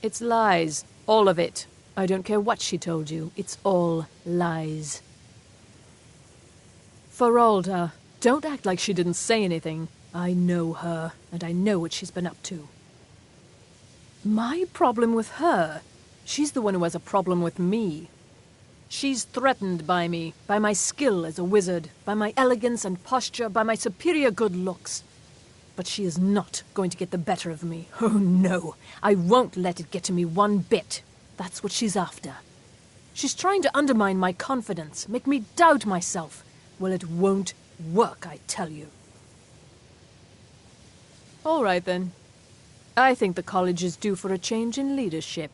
It's lies. All of it. I don't care what she told you. It's all lies. Feralda, don't act like she didn't say anything. I know her, and I know what she's been up to. My problem with her? She's the one who has a problem with me. She's threatened by me, by my skill as a wizard, by my elegance and posture, by my superior good looks. But she is not going to get the better of me. Oh no, I won't let it get to me one bit. That's what she's after. She's trying to undermine my confidence, make me doubt myself. Well, it won't work, I tell you. All right, then. I think the college is due for a change in leadership.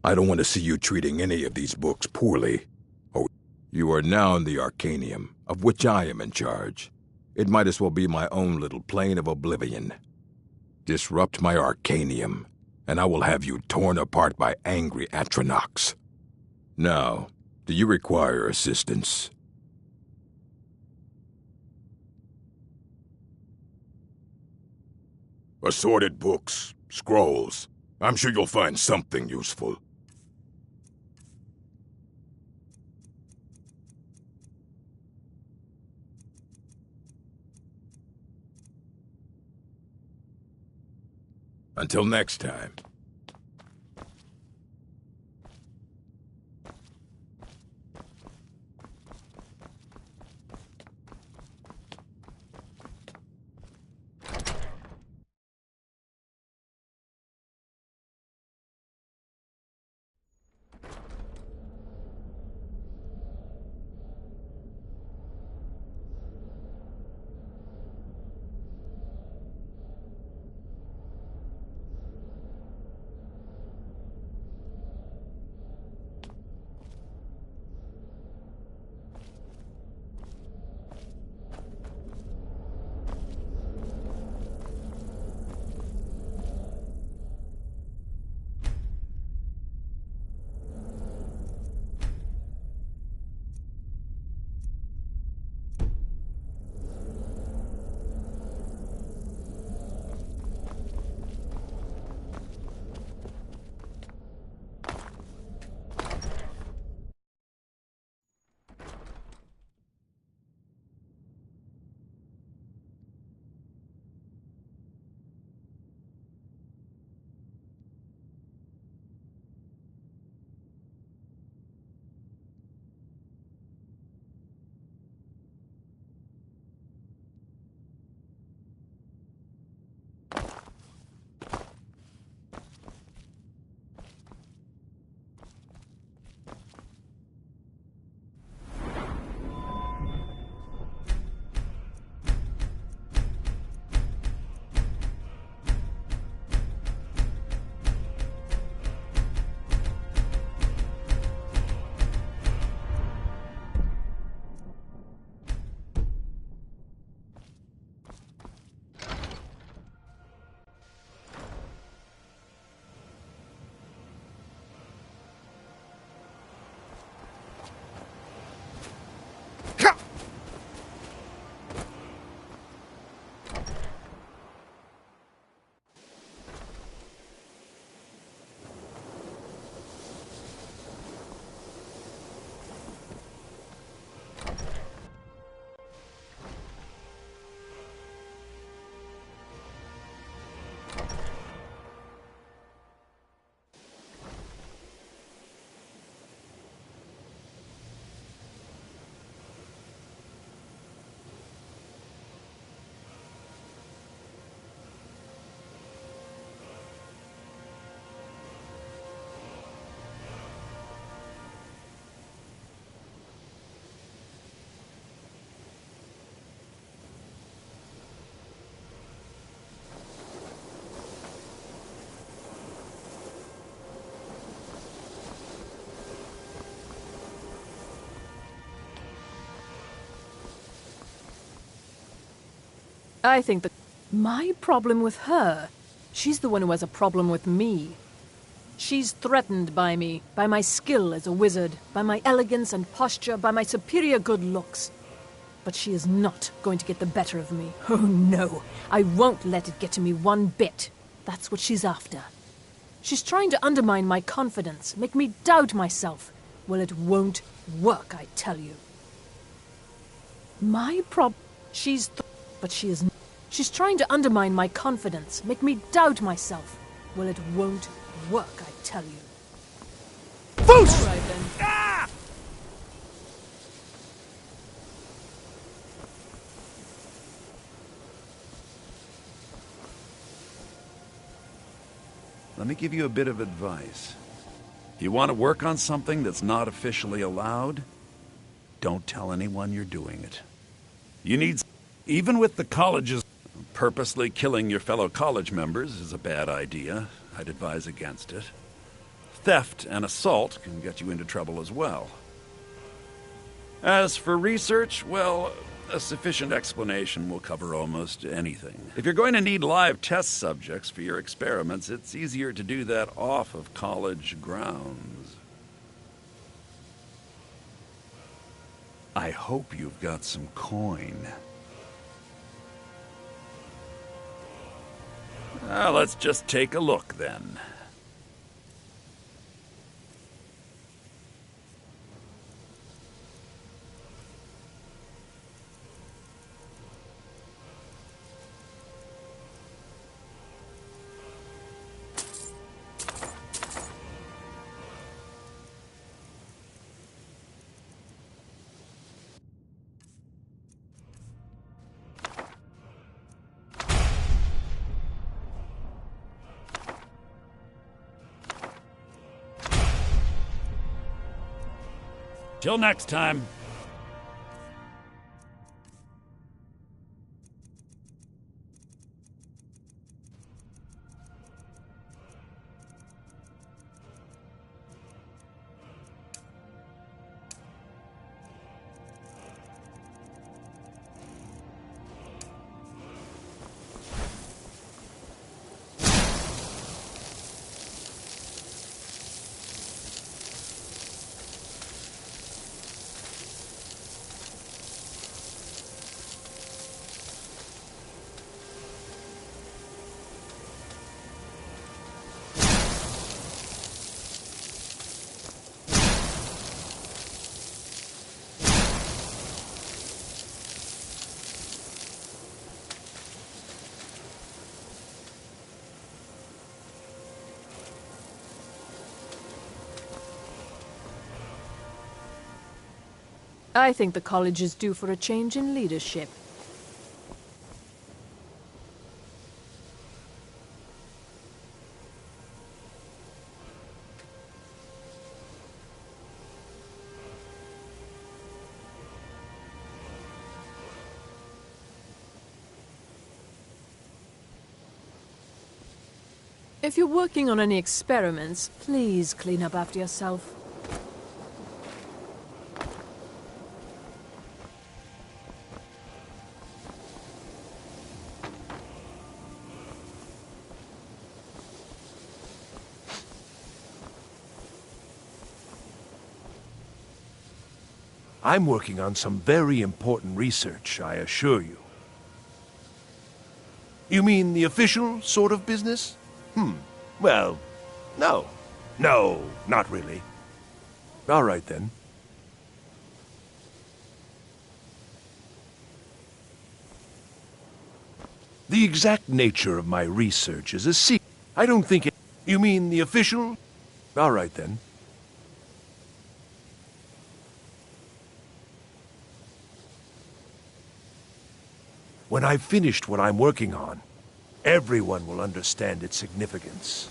I don't want to see you treating any of these books poorly. Oh, you are now in the Arcanium, of which I am in charge. It might as well be my own little plane of oblivion. Disrupt my Arcanium, and I will have you torn apart by angry Atronachs. Now, do you require assistance? Assorted books, scrolls. I'm sure you'll find something useful. Until next time. I think that my problem with her, she's the one who has a problem with me. She's threatened by me, by my skill as a wizard, by my elegance and posture, by my superior good looks. But she is not going to get the better of me. Oh no, I won't let it get to me one bit. That's what she's after. She's trying to undermine my confidence, make me doubt myself. Well, it won't work, I tell you. My but she's trying to undermine my confidence, make me doubt myself. Well, it won't work, I tell you. Foos! All right then. Ah! Let me give you a bit of advice. You want to work on something that's not officially allowed? Don't tell anyone you're doing it. You need... Even with the colleges, purposely killing your fellow college members is a bad idea. I'd advise against it. Theft and assault can get you into trouble as well. As for research, well, a sufficient explanation will cover almost anything. If you're going to need live test subjects for your experiments, it's easier to do that off of college grounds. I hope you've got some coin. Let's just take a look then. Till next time. I think the college is due for a change in leadership. If you're working on any experiments, please clean up after yourself. I'm working on some very important research, I assure you. You mean the official sort of business? Well, no. No, not really. All right, then. The exact nature of my research is a secret. I don't think it... You mean the official? All right, then. When I've finished what I'm working on, everyone will understand its significance.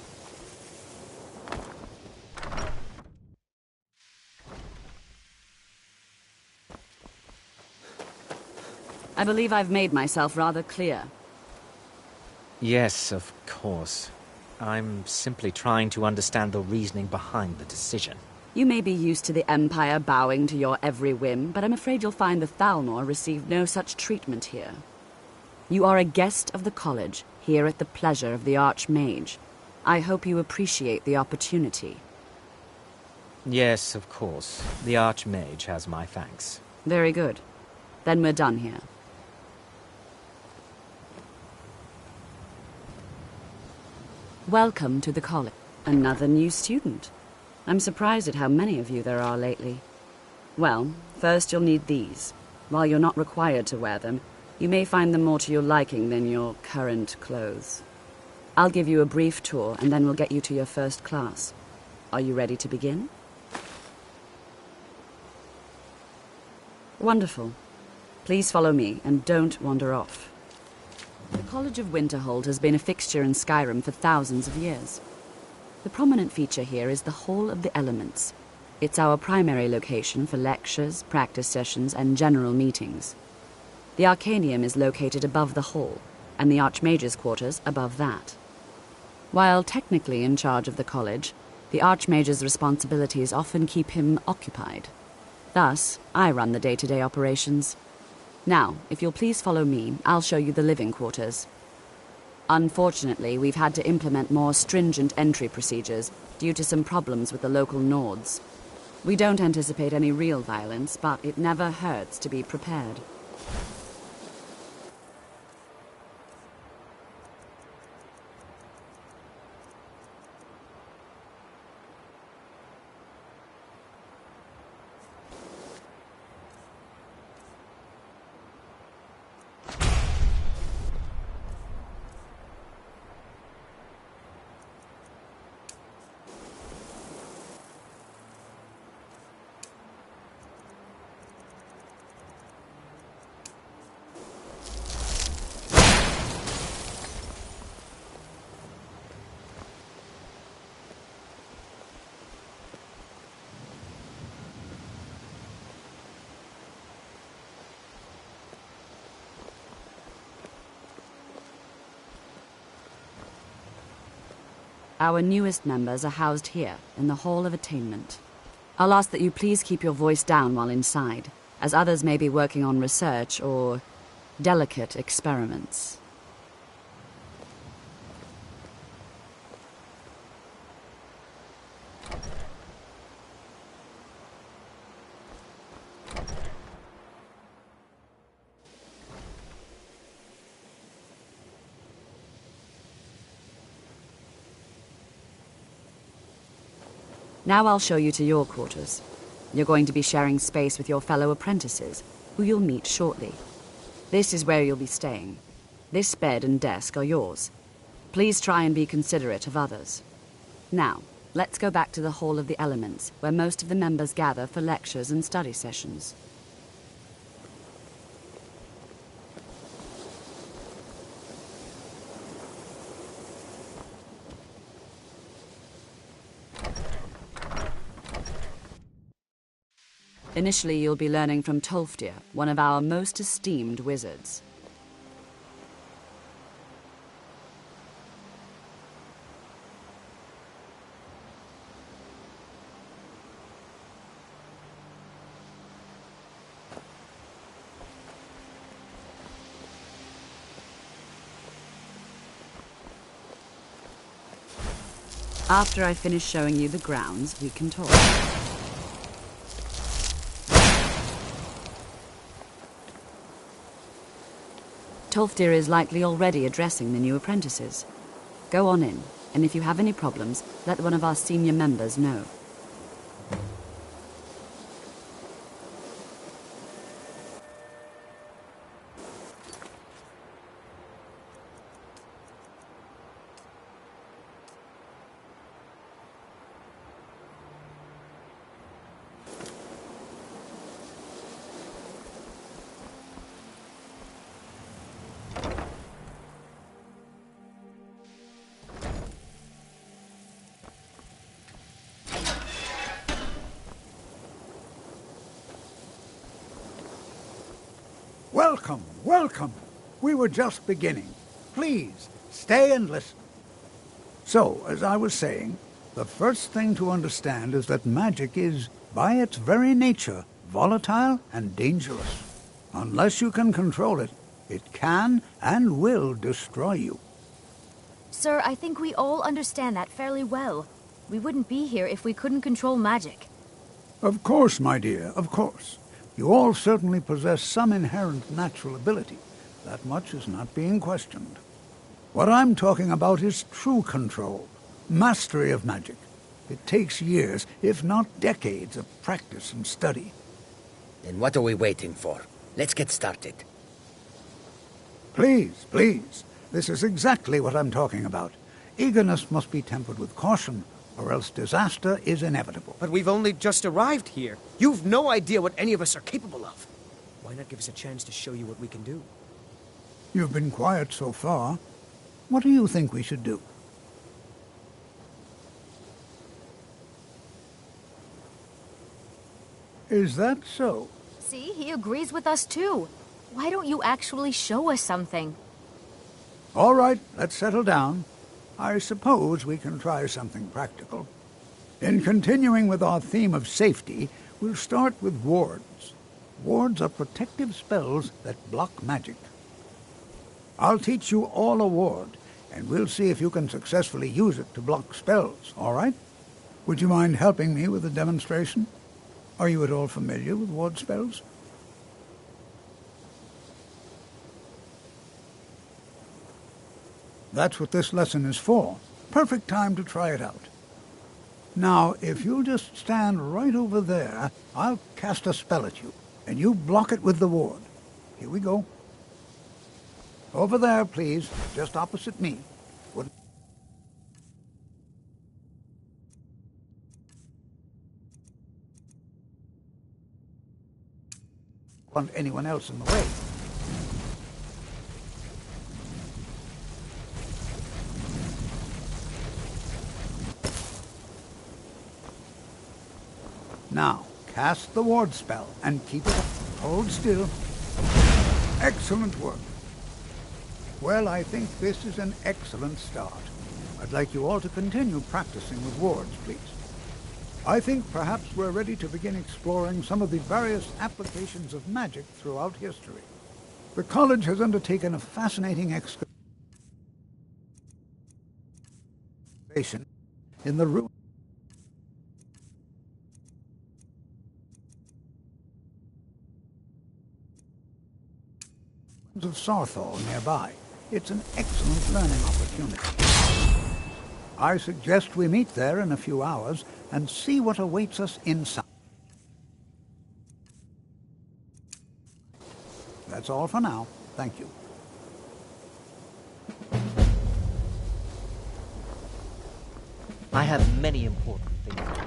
I believe I've made myself rather clear. Yes, of course. I'm simply trying to understand the reasoning behind the decision. You may be used to the Empire bowing to your every whim, but I'm afraid you'll find the Thalmor received no such treatment here. You are a guest of the college, here at the pleasure of the Archmage. I hope you appreciate the opportunity. Yes, of course. The Archmage has my thanks. Very good. Then we're done here. Welcome to the college. Another new student. I'm surprised at how many of you there are lately. Well, first you'll need these. While you're not required to wear them, you may find them more to your liking than your current clothes. I'll give you a brief tour, and then we'll get you to your first class. Are you ready to begin? Wonderful. Please follow me, and don't wander off. The College of Winterhold has been a fixture in Skyrim for thousands of years. The prominent feature here is the Hall of the Elements. It's our primary location for lectures, practice sessions, and general meetings. The Arcanium is located above the hall, and the Archmage's quarters above that. While technically in charge of the college, the Archmage's responsibilities often keep him occupied. Thus, I run the day-to-day operations. Now, if you'll please follow me, I'll show you the living quarters. Unfortunately, we've had to implement more stringent entry procedures due to some problems with the local Nords. We don't anticipate any real violence, but it never hurts to be prepared. Our newest members are housed here, in the Hall of Attainment. I'll ask that you please keep your voice down while inside, as others may be working on research or delicate experiments. Now I'll show you to your quarters. You're going to be sharing space with your fellow apprentices, who you'll meet shortly. This is where you'll be staying. This bed and desk are yours. Please try and be considerate of others. Now, let's go back to the Hall of the Elements, where most of the members gather for lectures and study sessions. Initially, you'll be learning from Tolfdir, one of our most esteemed wizards. After I finish showing you the grounds, we can talk. Tolfdir is likely already addressing the new apprentices. Go on in, and if you have any problems, let one of our senior members know. Welcome, welcome. We were just beginning. Please, stay and listen. So, as I was saying, the first thing to understand is that magic is, by its very nature, volatile and dangerous. Unless you can control it, It can and will destroy you. Sir, I think we all understand that fairly well. We wouldn't be here if we couldn't control magic. Of course, my dear, of course. You all certainly possess some inherent natural ability. That much is not being questioned. What I'm talking about is true control, mastery of magic. It takes years, if not decades, of practice and study. Then what are we waiting for? Let's get started. Please, please. This is exactly what I'm talking about. Eagerness must be tempered with caution, or else disaster is inevitable. But we've only just arrived here. You've no idea what any of us are capable of. Why not give us a chance to show you what we can do? You've been quiet so far. What do you think we should do? Is that so? See, he agrees with us too. Why don't you actually show us something? All right, let's settle down. I suppose we can try something practical. In continuing with our theme of safety, we'll start with wards. Wards are protective spells that block magic. I'll teach you all a ward, and we'll see if you can successfully use it to block spells, all right? Would you mind helping me with the demonstration? Are you at all familiar with ward spells? That's what this lesson is for. Perfect time to try it out. Now, if you'll just stand right over there, I'll cast a spell at you, and you block it with the ward. Here we go. Over there, please, just opposite me. Wouldn't want anyone else in the way. Now, cast the ward spell and keep it up. Hold still. Excellent work. Well, I think this is an excellent start. I'd like you all to continue practicing with wards, please. I think perhaps we're ready to begin exploring some of the various applications of magic throughout history. The college has undertaken a fascinating excavation in the ruins of Sarthal nearby. It's an excellent learning opportunity. I suggest we meet there in a few hours and see what awaits us inside. That's all for now. Thank you. I have many important things to do.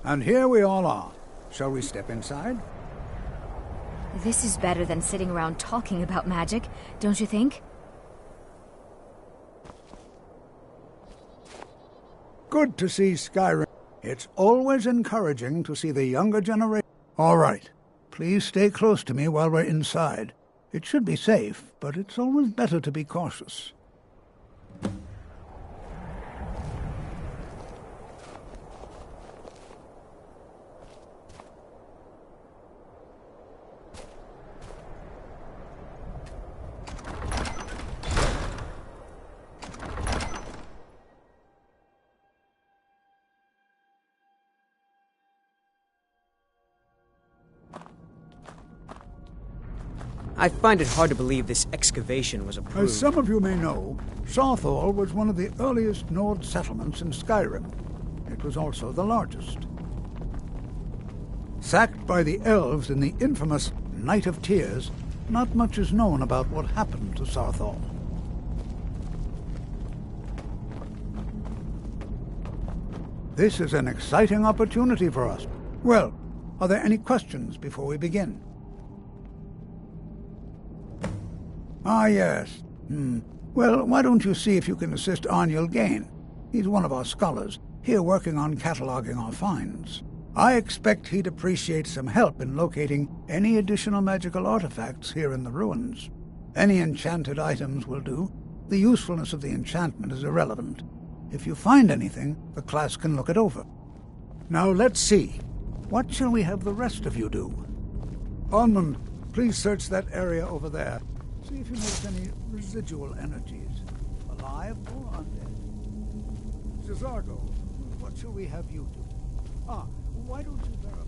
And here we all are. Shall we step inside? This is better than sitting around talking about magic, don't you think? Good to see Skyrim. It's always encouraging to see the younger generation. All right. Please stay close to me while we're inside. It should be safe, but it's always better to be cautious. I find it hard to believe this excavation was approved. As some of you may know, Southall was one of the earliest Nord settlements in Skyrim. It was also the largest. Sacked by the elves in the infamous Night of Tears, not much is known about what happened to Southall. This is an exciting opportunity for us. Well, are there any questions before we begin? Ah, yes. Well, why don't you see if you can assist Arniel Gain? He's one of our scholars, here working on cataloging our finds. I expect he'd appreciate some help in locating any additional magical artifacts here in the ruins. Any enchanted items will do. The usefulness of the enchantment is irrelevant. If you find anything, the class can look it over. Now let's see. What shall we have the rest of you do? Onmund, please search that area over there. See if you notice any residual energies, alive or undead. Cesargo, what shall we have you do? Ah, why don't you verify?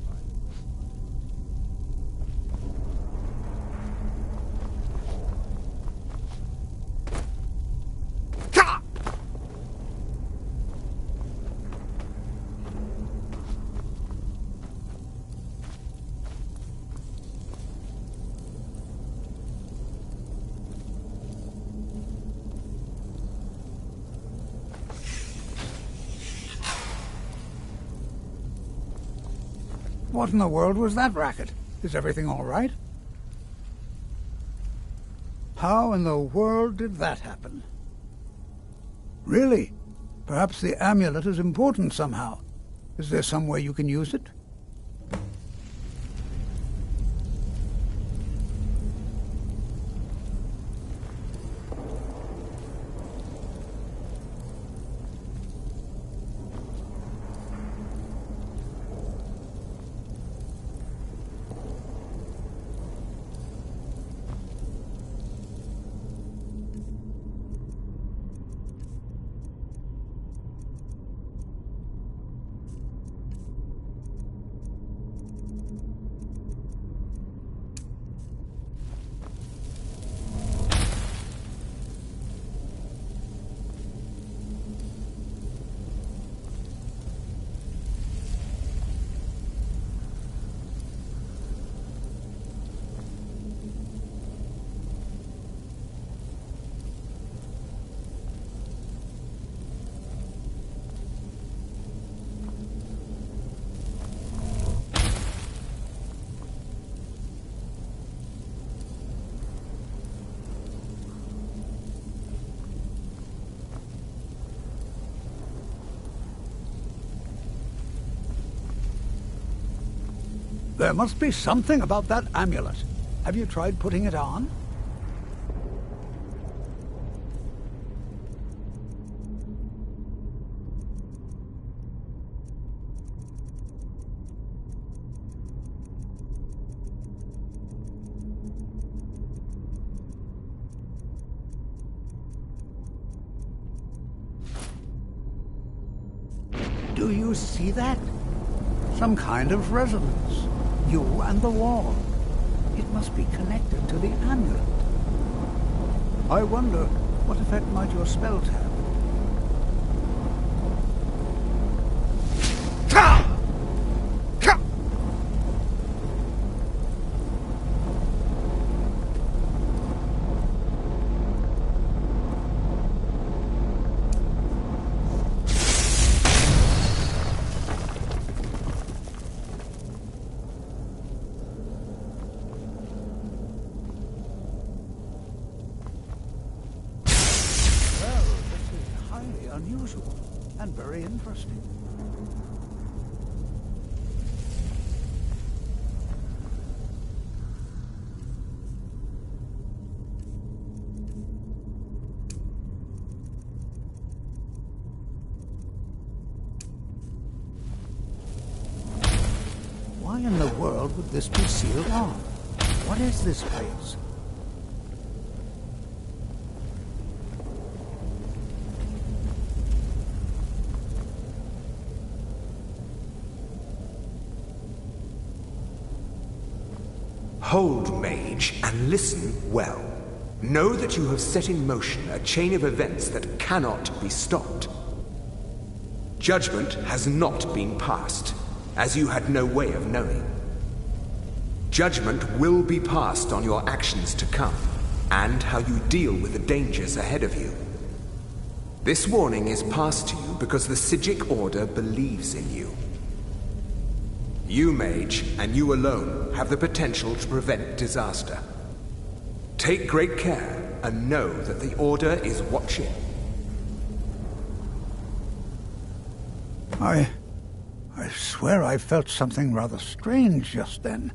What in the world was that racket? Is everything all right? How in the world did that happen? Really? Perhaps the amulet is important somehow. Is there some way you can use it? There must be something about that amulet. Have you tried putting it on? Do you see that? Some kind of resonance. You and the wall. It must be connected to the amulet. I wonder, what effect might your spells have? Unusual and very interesting. why in the world would this be sealed off? What is this place? Hold, mage, and listen well. Know that you have set in motion a chain of events that cannot be stopped. Judgment has not been passed, as you had no way of knowing. Judgment will be passed on your actions to come, and how you deal with the dangers ahead of you. This warning is passed to you because the Psijic Order believes in you. You, mage, and you alone, have the potential to prevent disaster. Take great care, and know that the Order is watching. I swear I felt something rather strange just then.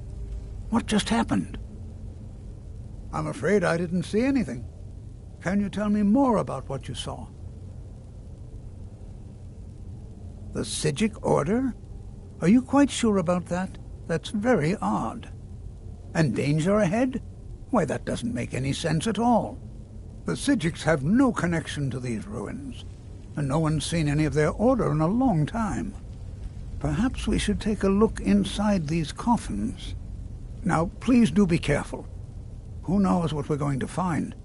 What just happened? I'm afraid I didn't see anything. Can you tell me more about what you saw? The Psijic Order? Are you quite sure about that? That's very odd. And danger ahead? Why, that doesn't make any sense at all. The Psijics have no connection to these ruins, and no one's seen any of their order in a long time. Perhaps we should take a look inside these coffins. Now, please do be careful. Who knows what we're going to find?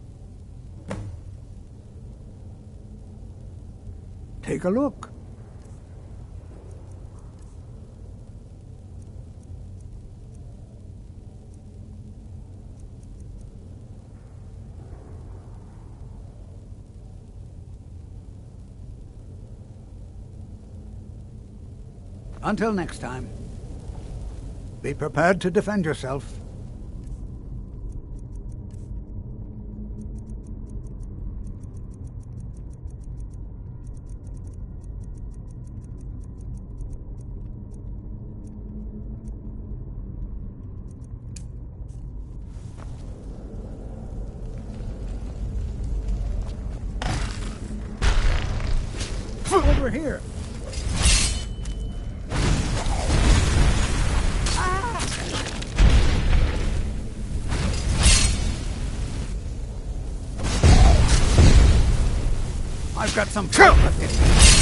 Take a look. Until next time, be prepared to defend yourself. Over here. I've got some trouble with it.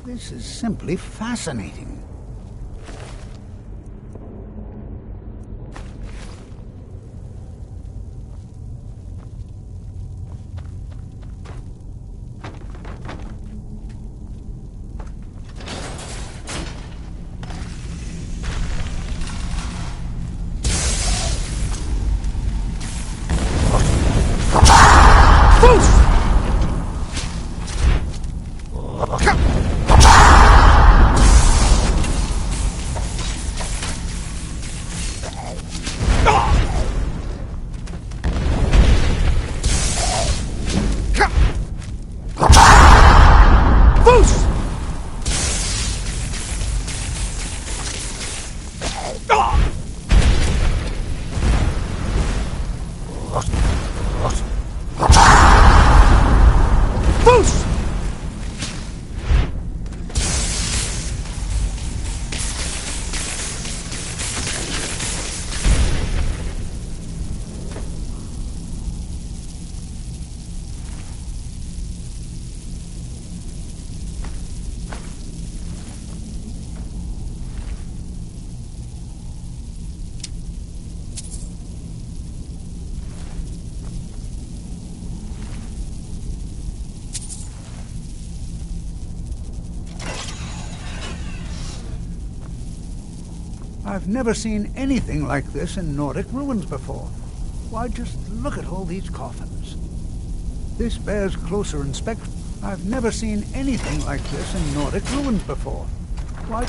This is simply fascinating. I've never seen anything like this in Nordic ruins before. Why, just look at all these coffins. This bears closer inspection. I've never seen anything like this in Nordic ruins before. Why...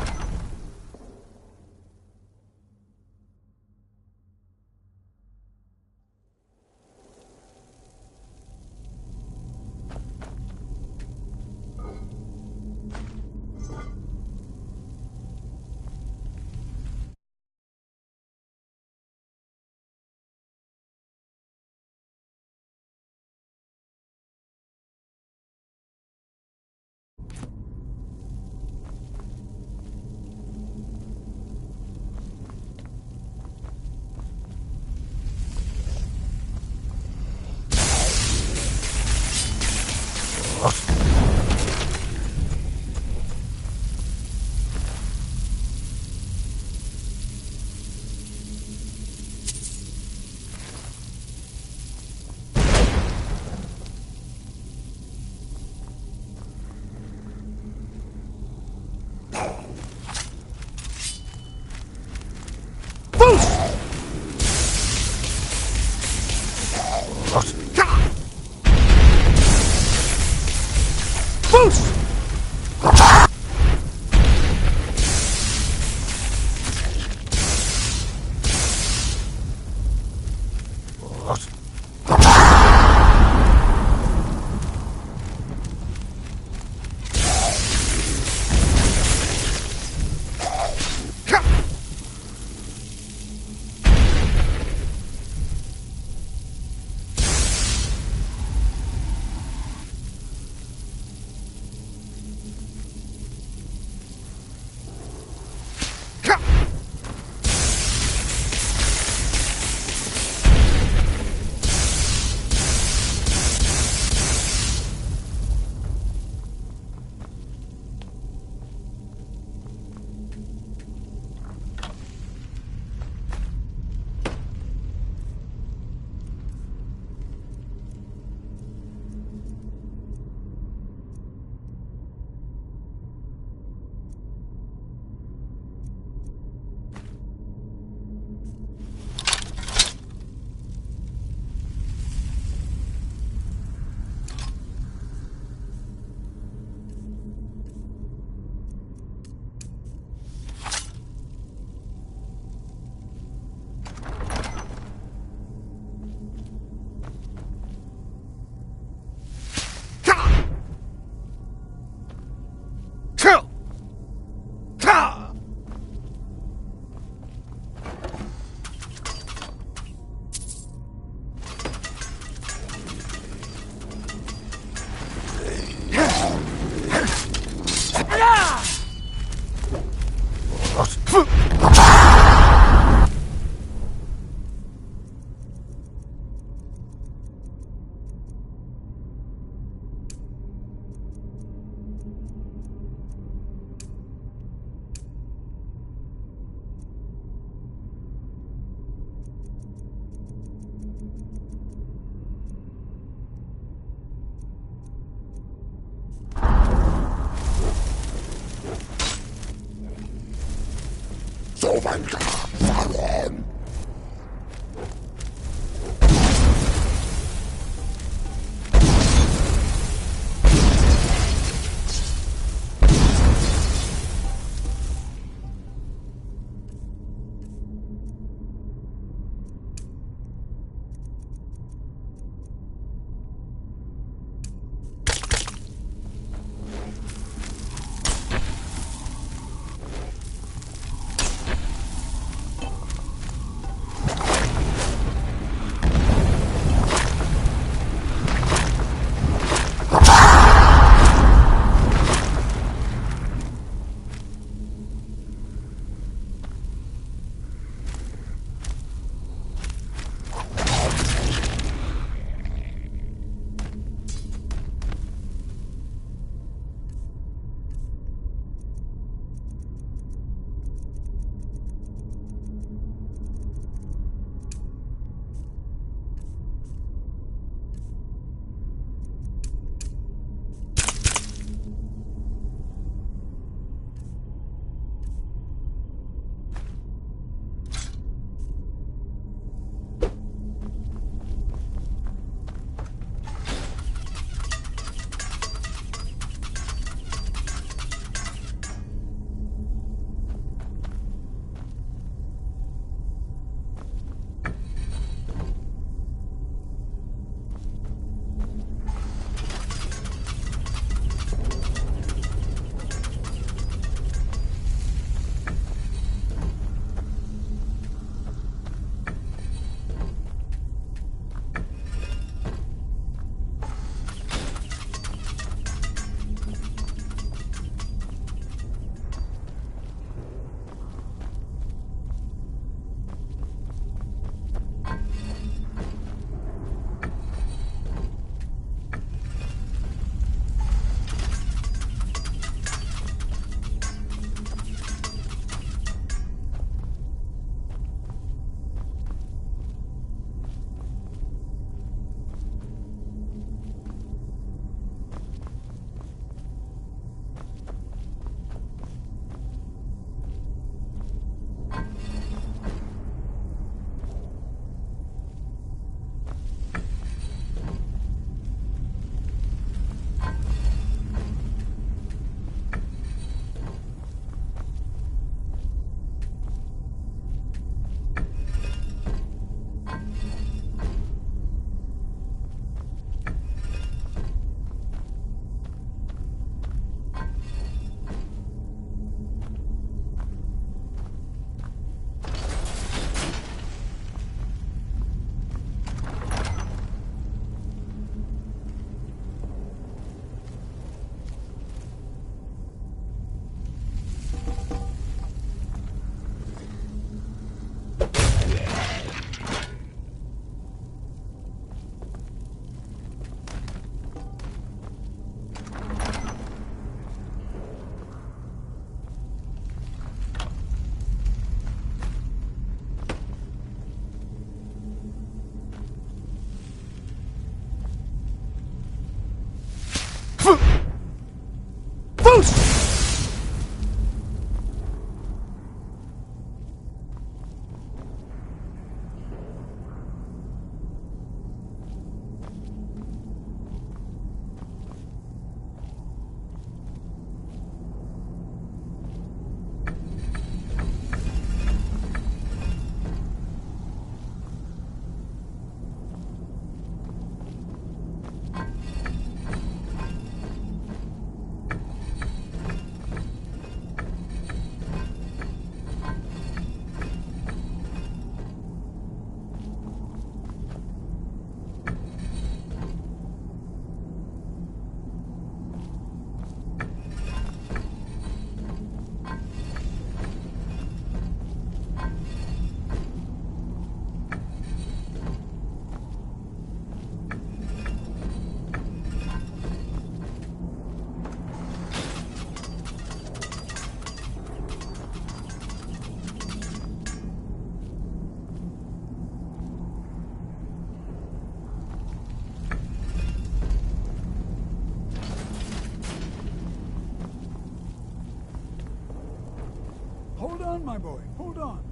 my boy. Hold on.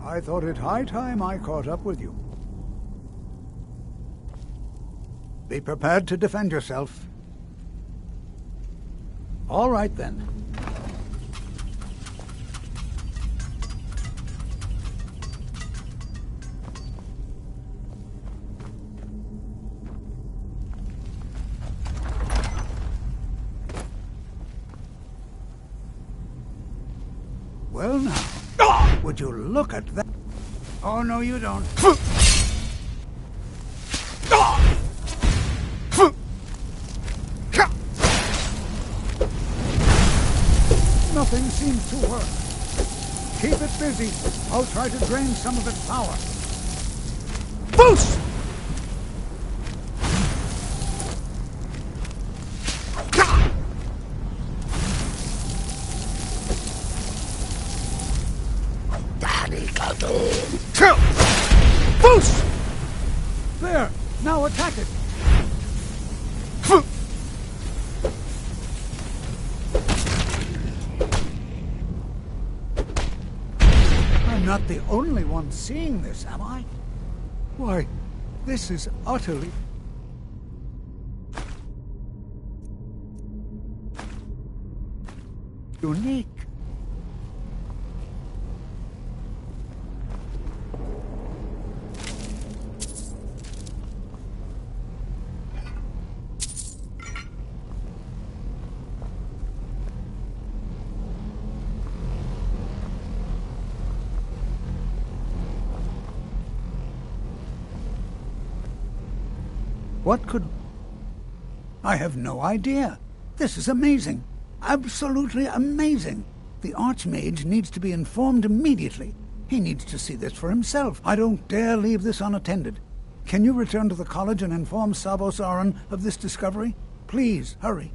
I thought it high time I caught up with you. Be prepared to defend yourself. All right, then. Well, now, would you look at that? Oh, no, you don't. Nothing seems to work. Keep it busy. I'll try to drain some of its power. Boost! Boost! There! Now attack it! I'm not the only one seeing this, am I? Why, this is utterly... unique. What could... I have no idea. This is amazing. Absolutely amazing. The Archmage needs to be informed immediately. He needs to see this for himself. I don't dare leave this unattended. Can you return to the college and inform Sabo Saran of this discovery? Please, hurry.